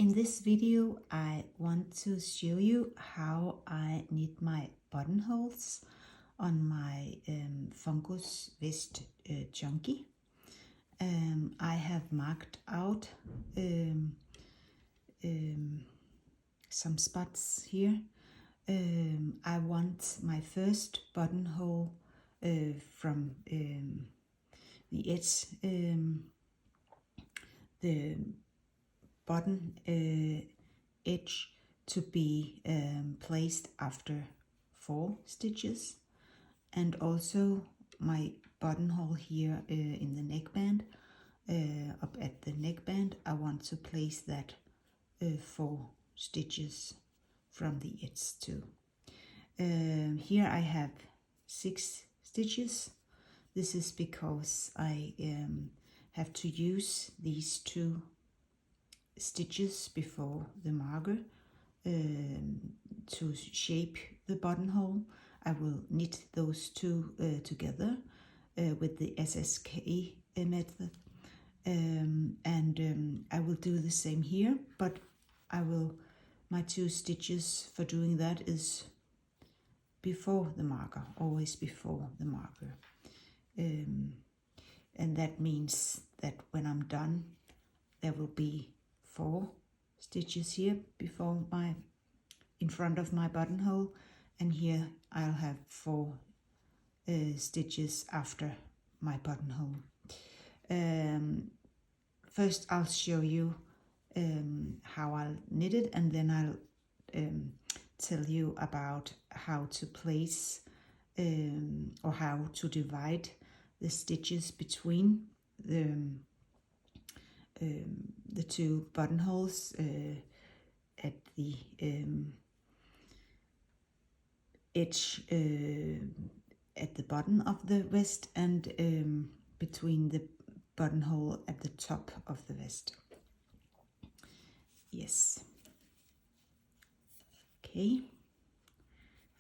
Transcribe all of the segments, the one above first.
In this video, I want to show you how I knit my buttonholes on my Fungus Vest Chunky. I have marked out some spots here. I want my first buttonhole from the edge, the button edge to be placed after 4 stitches, and also my buttonhole here in the neckband, up at the neckband, I want to place that 4 stitches from the edge too. Here I have 6 stitches. This is because I have to use these 2 stitches before the marker to shape the buttonhole. I will knit those 2 together with the SSK method, and I will do the same here, but my 2 stitches for doing that is before the marker, always before the marker, and that means that when I'm done there will be 4 stitches here before in front of my buttonhole, and here I'll have 4 stitches after my buttonhole. First I'll show you how I'll knit it, and then I'll tell you about how to place or how to divide the stitches between the 2 buttonholes at the edge at the bottom of the vest, and between the buttonhole at the top of the vest. Yes. Okay.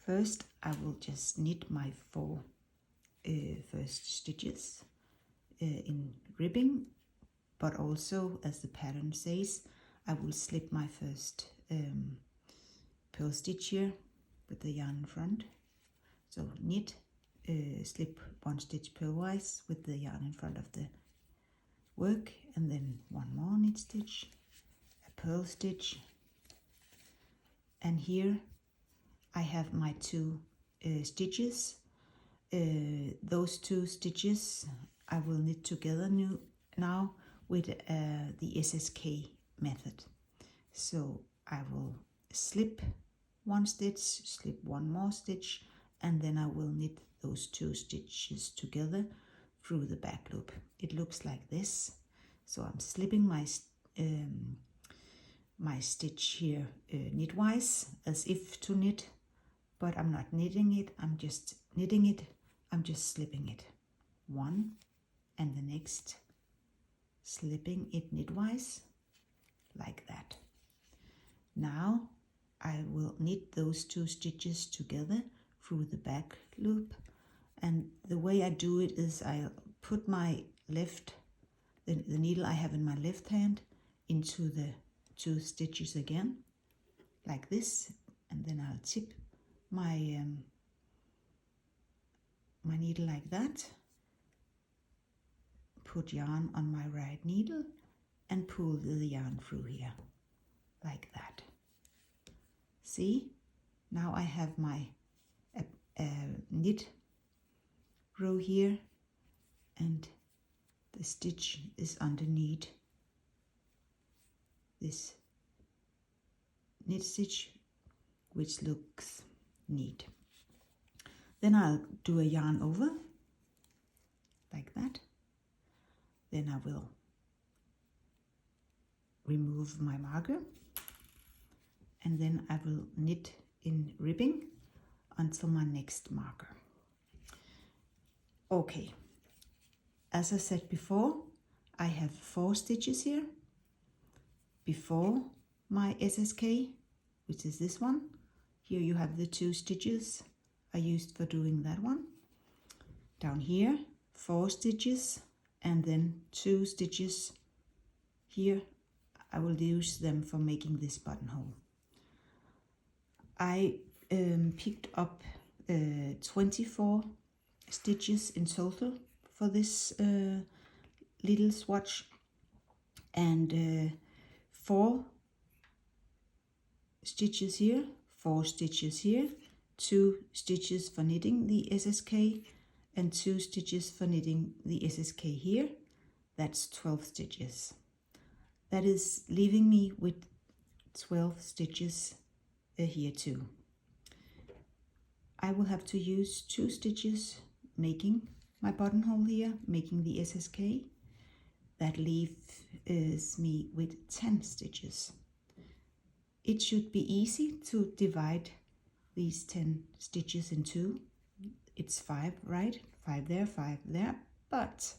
First I will just knit my 4 first stitches in ribbing, but also, as the pattern says, I will slip my first purl stitch here with the yarn in front. So knit, slip 1 stitch purlwise with the yarn in front of the work, and then 1 more knit stitch, a purl stitch, and here I have my 2 stitches. Those 2 stitches I will knit together now with the SSK method. So I will slip 1 stitch, slip 1 more stitch, and then I will knit those 2 stitches together through the back loop. It looks like this. So I'm slipping my stitch here knitwise, as if to knit, but I'm not knitting it, I'm just knitting it, I'm just slipping it. 1, and the next, slipping it knitwise, like that. Now I will knit those 2 stitches together through the back loop, and the way I do it is I'll put my the needle I have in my left hand into the 2 stitches again, like this, and then I'll tip my my needle like that, put yarn on my right needle, and pull the yarn through here, like that. See, now I have my knit row here, and the stitch is underneath this knit stitch, which looks neat. Then I'll do a yarn over, like that. Then I will remove my marker, and then I will knit in ribbing until my next marker. Okay, as I said before, I have 4 stitches here before my SSK, which is this one. Here you have the 2 stitches I used for doing that one. Down here 4 stitches, and then 2 stitches here I will use them for making this buttonhole. I picked up 24 stitches in total for this little swatch, and 4 stitches here, 4 stitches here, 2 stitches for knitting the SSK, and 2 stitches for knitting the SSK here. That's 12 stitches. That is leaving me with 12 stitches here too. I will have to use 2 stitches making my buttonhole here, making the SSK. That leaves me with 10 stitches. It should be easy to divide these 10 stitches in two. It's 5, right? 5 there, 5 there. But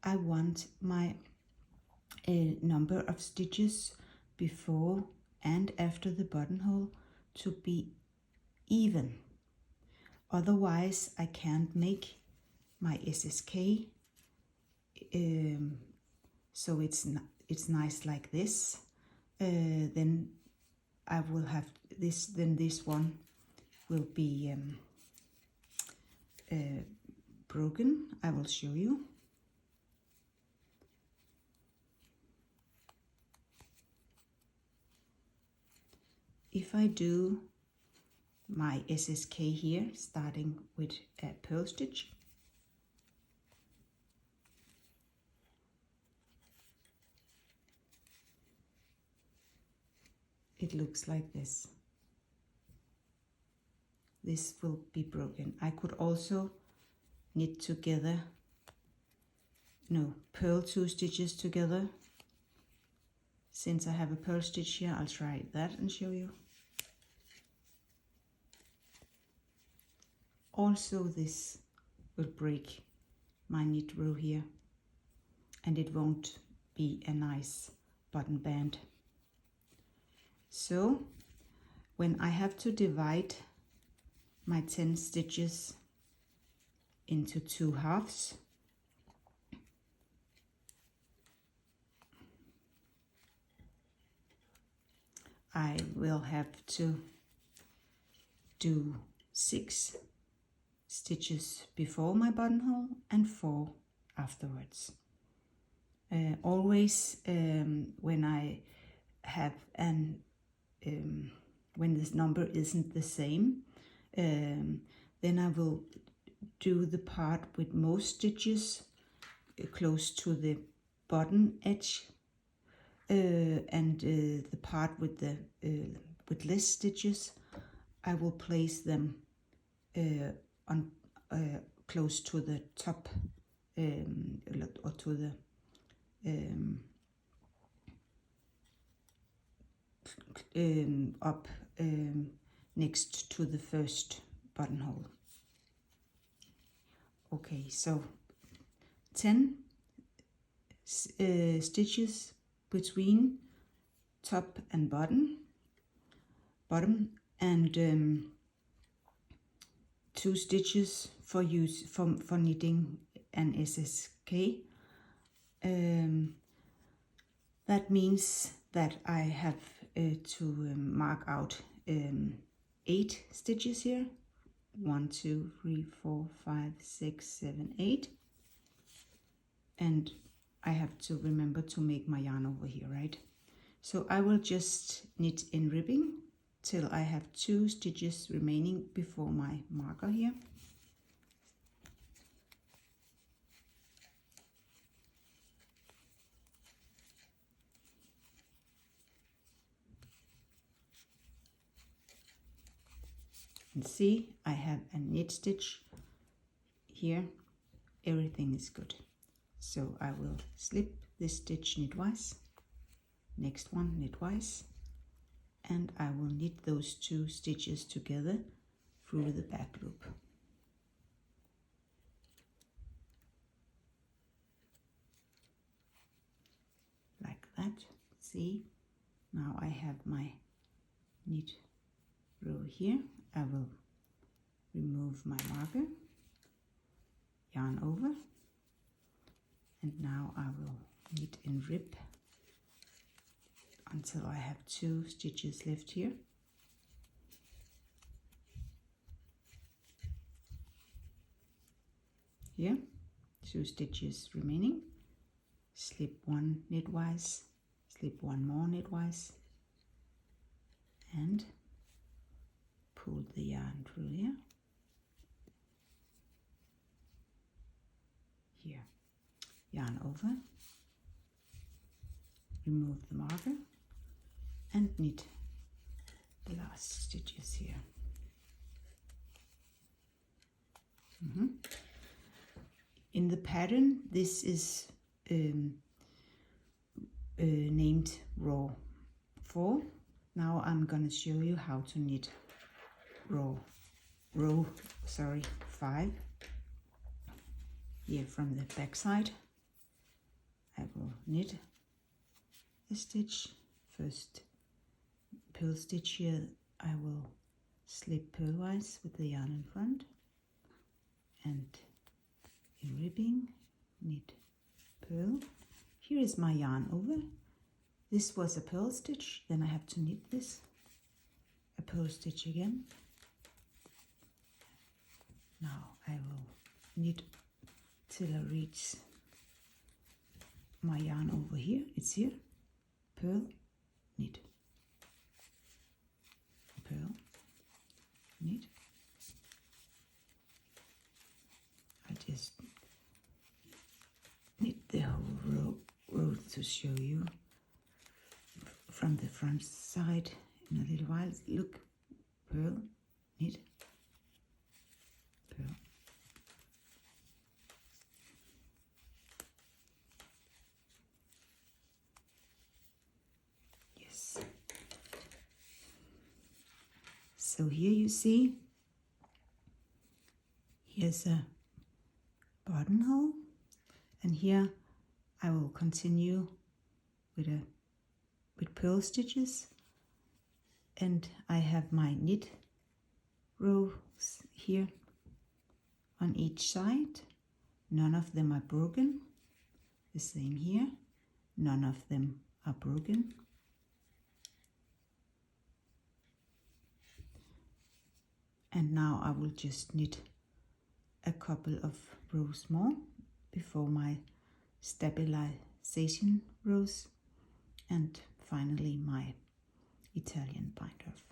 I want my number of stitches before and after the buttonhole to be even. Otherwise, I can't make my SSK. So it's nice like this. Then I will have this. Then this one will be broken. I will show you. If I do my SSK here, starting with a purl stitch, it looks like this. This will be broken. I could also knit together, purl 2 stitches together. Since I have a purl stitch here, I'll try that and show you. Also, this will break my knit row here, and it won't be a nice button band. So when I have to divide my 10 stitches into 2 halves, I will have to do 6 stitches before my buttonhole and 4 afterwards. Always when I have an when this number isn't the same, then I will do the part with most stitches close to the bottom edge, and the part with the with less stitches, I will place them on close to the top, or to the up next to the first buttonhole. Okay, so 10 stitches between top and bottom, and 2 stitches for use for knitting an SSK. That means that I have to mark out 8 stitches here. 1, 2, 3, 4, 5, 6, 7, 8. And I have to remember to make my yarn over here, right? So I will just knit in ribbing till I have 2 stitches remaining before my marker here. And see, I have a knit stitch here. Everything is good. So I will slip this stitch knitwise, next one knitwise, and I will knit those 2 stitches together through the back loop. Like that. See, now I have my knit row here. I will remove my marker, yarn over, and now I will knit in rib until I have 2 stitches left here. Here, 2 stitches remaining. Slip 1 knitwise, slip 1 more knitwise, and pull the yarn through here. Here, yarn over, remove the marker, and knit the last stitches here. In the pattern, this is named row 4. Now I'm going to show you how to knit row 5. Here from the back side, I will knit a stitch. First purl stitch here, I will slip purlwise with the yarn in front, and in ribbing, knit purl. Here is my yarn over. This was a purl stitch, then I have to knit this, a purl stitch again. Now I will knit till I reach my yarn over here. It's here, purl, knit, purl, knit. I just knit the whole row to show you from the front side in a little while. Look, purl, knit, purl. Yes. So here you see, here's a buttonhole, and here I will continue with purl stitches, and I have my knit rows here on each side. None of them are broken. The same here, none of them are broken. And now I will just knit a couple of rows more before my stabilization rows, and finally my Italian bind off.